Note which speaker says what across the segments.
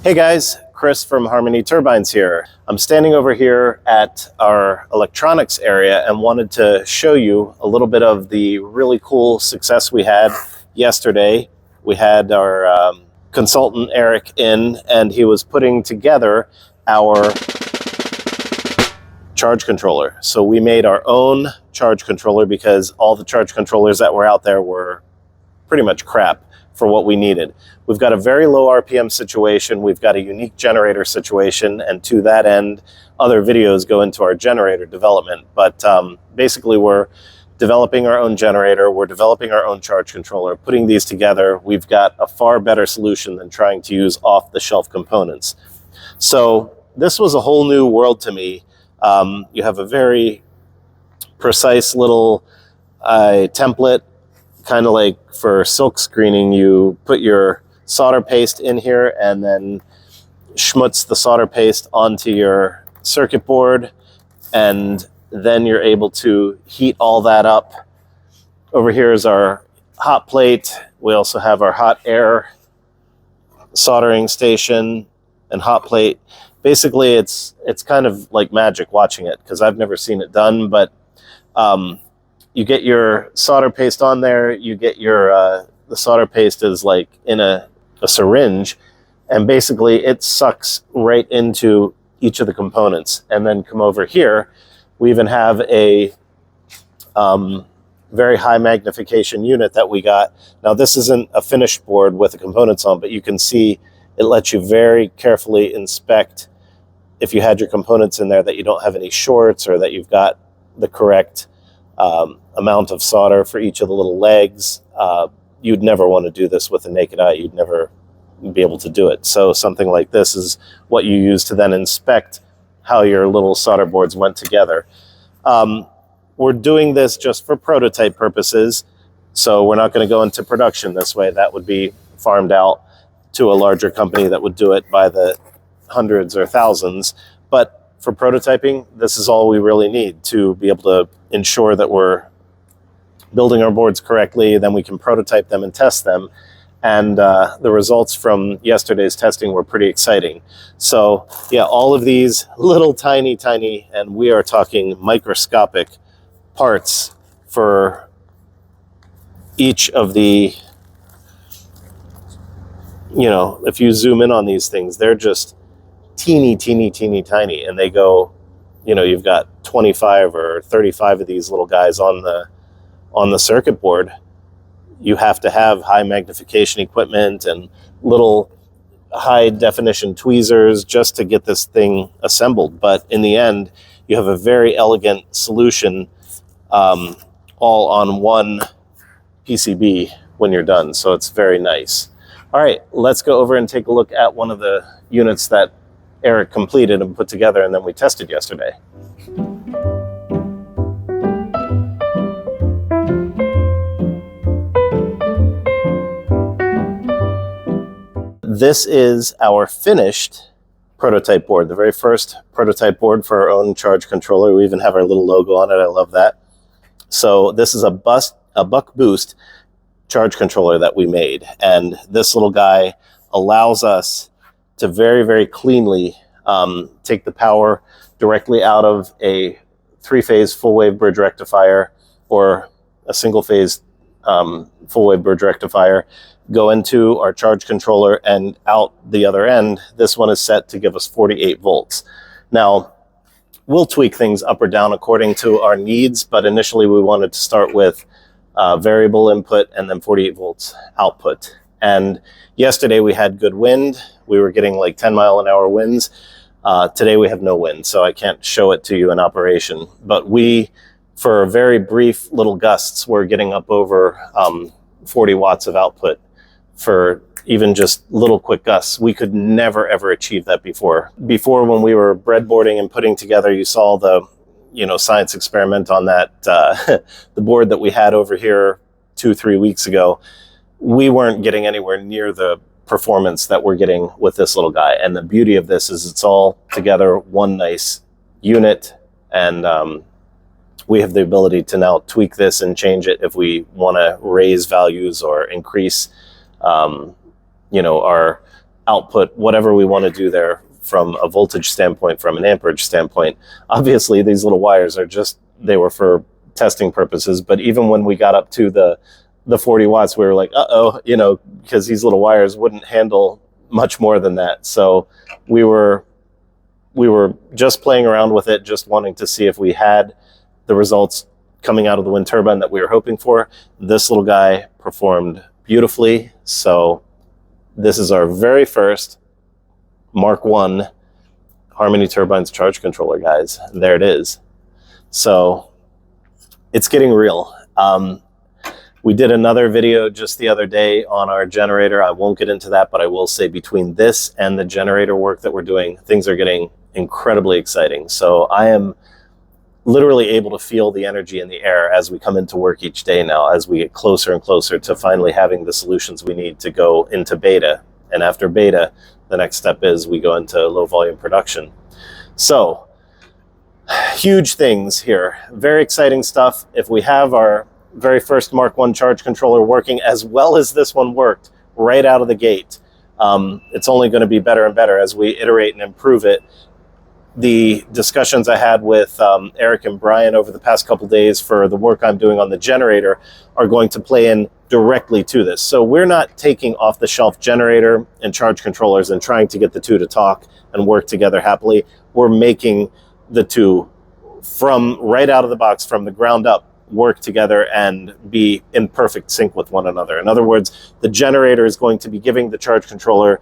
Speaker 1: Hey guys, Chris from Harmony Turbines here. I'm standing over here at our electronics area and wanted to show you a little bit of the really cool success we had yesterday. We had our consultant Eric in, and he was putting together our charge controller. So we made our own charge controller because all the charge controllers that were out there were pretty much crap for what we needed. We've got a very low RPM situation. We've got a unique generator situation, and to that end, other videos go into our generator development. But basically, we're developing our own generator. We're developing our own charge controller. Putting these together, we've got a far better solution than trying to use off-the-shelf components. So this was a whole new world to me. You have a very precise little template. Kind of like for silk screening, you put your solder paste in here and then schmutz the solder paste onto your circuit board, and then you're able to heat all that up. Over here is our hot plate. We also have our hot air soldering station and hot plate. Basically, it's kind of like magic watching it because I've never seen it done, but you get your solder paste on there, you get your, the solder paste is like in a syringe, and basically it sucks right into each of the components. And then come over here, we even have a very high magnification unit that we got. Now this isn't a finished board with the components on, but you can see it lets you very carefully inspect if you had your components in there that you don't have any shorts or that you've got the correct amount of solder for each of the little legs. You'd never want to do this with a naked eye. You'd never be able to do it. So something like this is what you use to then inspect how your little solder boards went together. We're doing this just for prototype purposes, so we're not going to go into production this way. That would be farmed out to a larger company that would do it by the hundreds or thousands. But for prototyping, this is all we really need to be able to ensure that we're building our boards correctly. Then we can prototype them and test them. And the results from yesterday's testing were pretty exciting. So yeah, all of these little tiny, and we are talking microscopic parts for each of the, if you zoom in on these things, they're just teeny tiny, and they go, you've got 25 or 35 of these little guys on the circuit board. You have to have high magnification equipment and little high definition tweezers just to get this thing assembled. But in the end, you have a very elegant solution, all on one PCB when you're done. So it's very nice. All right, let's go over and take a look at one of the units that Eric completed and put together, and then we tested yesterday. This is our finished prototype board, the very first prototype board for our own charge controller. We even have our little logo on it. I love that. So this is a buck boost charge controller that we made, and this little guy allows us to very, very cleanly take the power directly out of a three-phase full-wave bridge rectifier or a single-phase full-wave bridge rectifier, go into our charge controller, and out the other end, this one is set to give us 48 volts. Now, we'll tweak things up or down according to our needs, but initially we wanted to start with variable input and then 48 volts output. And yesterday we had good wind. We were getting like 10-mile-an-hour winds. Today we have no wind, so I can't show it to you in operation. But we, for very brief little gusts, we're getting up over 40 watts of output for even just little quick gusts. We could never, ever achieve that before. Before, when we were breadboarding and putting together, you saw the science experiment on that, the board that we had over here 2-3 weeks ago. We weren't getting anywhere near the performance that we're getting with this little guy. And the beauty of this is it's all together one nice unit, and we have the ability to now tweak this and change it if we want to raise values or increase our output whatever we want to do there from a voltage standpoint, from an amperage standpoint. Obviously, these little wires are they were for testing purposes, but even when we got up to the 40 watts, we were like, because these little wires wouldn't handle much more than that. So we were just playing around with it, just wanting to see if we had the results coming out of the wind turbine that we were hoping for. This little guy performed beautifully. So this is our very first Mark 1 Harmony Turbines charge controller, guys. There it is. So it's getting real. We did another video just the other day on our generator. I won't get into that, but I will say between this and the generator work that we're doing, things are getting incredibly exciting. So I am literally able to feel the energy in the air as we come into work each day now, as we get closer and closer to finally having the solutions we need to go into beta. And after beta, the next step is we go into low volume production. So huge things here, very exciting stuff. If we have our very first Mark 1 charge controller working as well as this one worked right out of the gate, it's only going to be better and better as we iterate and improve it. The discussions I had with Eric and Brian over the past couple days for the work I'm doing on the generator are going to play in directly to this. So we're not taking off-the-shelf generator and charge controllers and trying to get the two to talk and work together happily. We're making the two from right out of the box, from the ground up, work together and be in perfect sync with one another. In other words, the generator is going to be giving the charge controller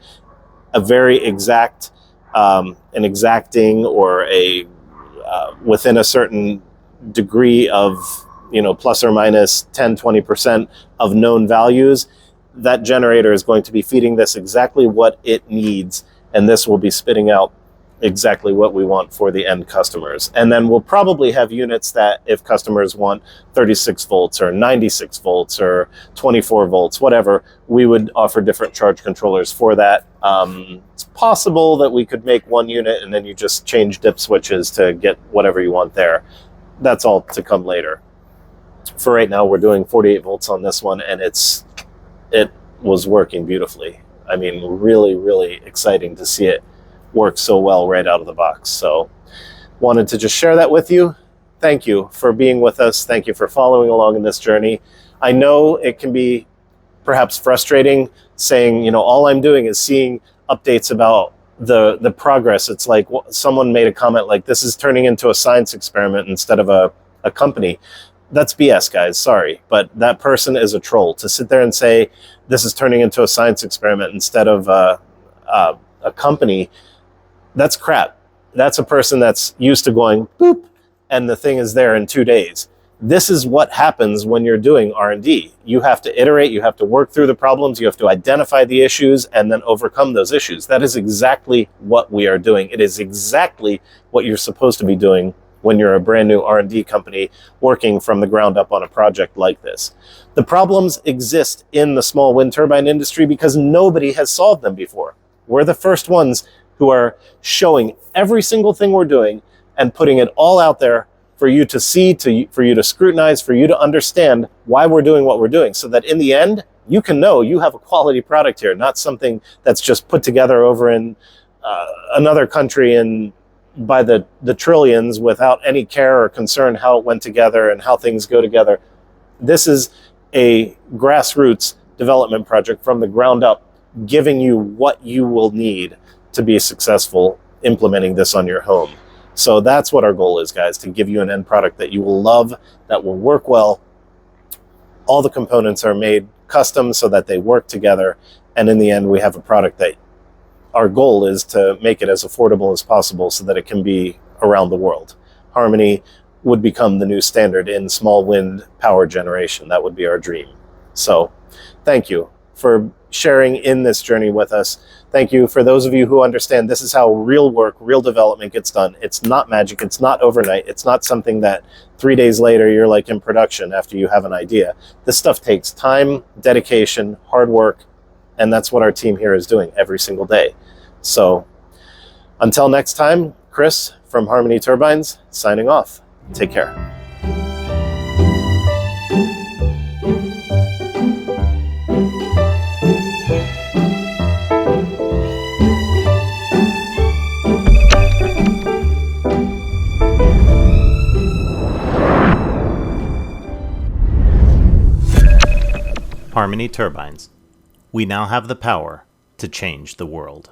Speaker 1: a very exact an exacting or a within a certain degree of plus or minus 10-20% of known values. That generator is going to be feeding this exactly what it needs, and this will be spitting out exactly what we want for the end customers. And then we'll probably have units that if customers want 36 volts or 96 volts or 24 volts, whatever, we would offer different charge controllers for that. It's possible that we could make one unit and then you just change dip switches to get whatever you want there. That's all to come later. For right now, we're doing 48 volts on this one, and it was working beautifully. I mean, really, really exciting to see it work so well right out of the box. So wanted to just share that with you. Thank you for being with us. Thank you for following along in this journey. I know it can be perhaps frustrating saying, all I'm doing is seeing updates about the progress. It's like someone made a comment like, this is turning into a science experiment instead of a company. That's BS, guys. Sorry. But that person is a troll. To sit there and say this is turning into a science experiment instead of a company, that's crap. That's a person that's used to going boop, and the thing is there in 2 days. This is what happens when you're doing R&D. You have to iterate, you have to work through the problems, you have to identify the issues, and then overcome those issues. That is exactly what we are doing. It is exactly what you're supposed to be doing when you're a brand new R&D company working from the ground up on a project like this. The problems exist in the small wind turbine industry because nobody has solved them before. We're the first ones who are showing every single thing we're doing and putting it all out there for you to see, for you to scrutinize, for you to understand why we're doing what we're doing, so that in the end, you can know you have a quality product here, not something that's just put together over in another country and by the trillions without any care or concern how it went together and how things go together. This is a grassroots development project from the ground up, giving you what you will need to be successful implementing this on your home. So that's what our goal is, guys, to give you an end product that you will love, that will work well. All the components are made custom so that they work together. And in the end, we have a product that our goal is to make it as affordable as possible so that it can be around the world. Harmony would become the new standard in small wind power generation. That would be our dream. So thank you for sharing in this journey with us. Thank you for those of you who understand this is how real work, real development gets done. It's not magic. It's not overnight. It's not something that 3 days later you're like in production after you have an idea. This stuff takes time, dedication, hard work, and that's what our team here is doing every single day. So until next time, Chris from Harmony Turbines signing off. Take care.
Speaker 2: Harmony Turbines. We now have the power to change the world.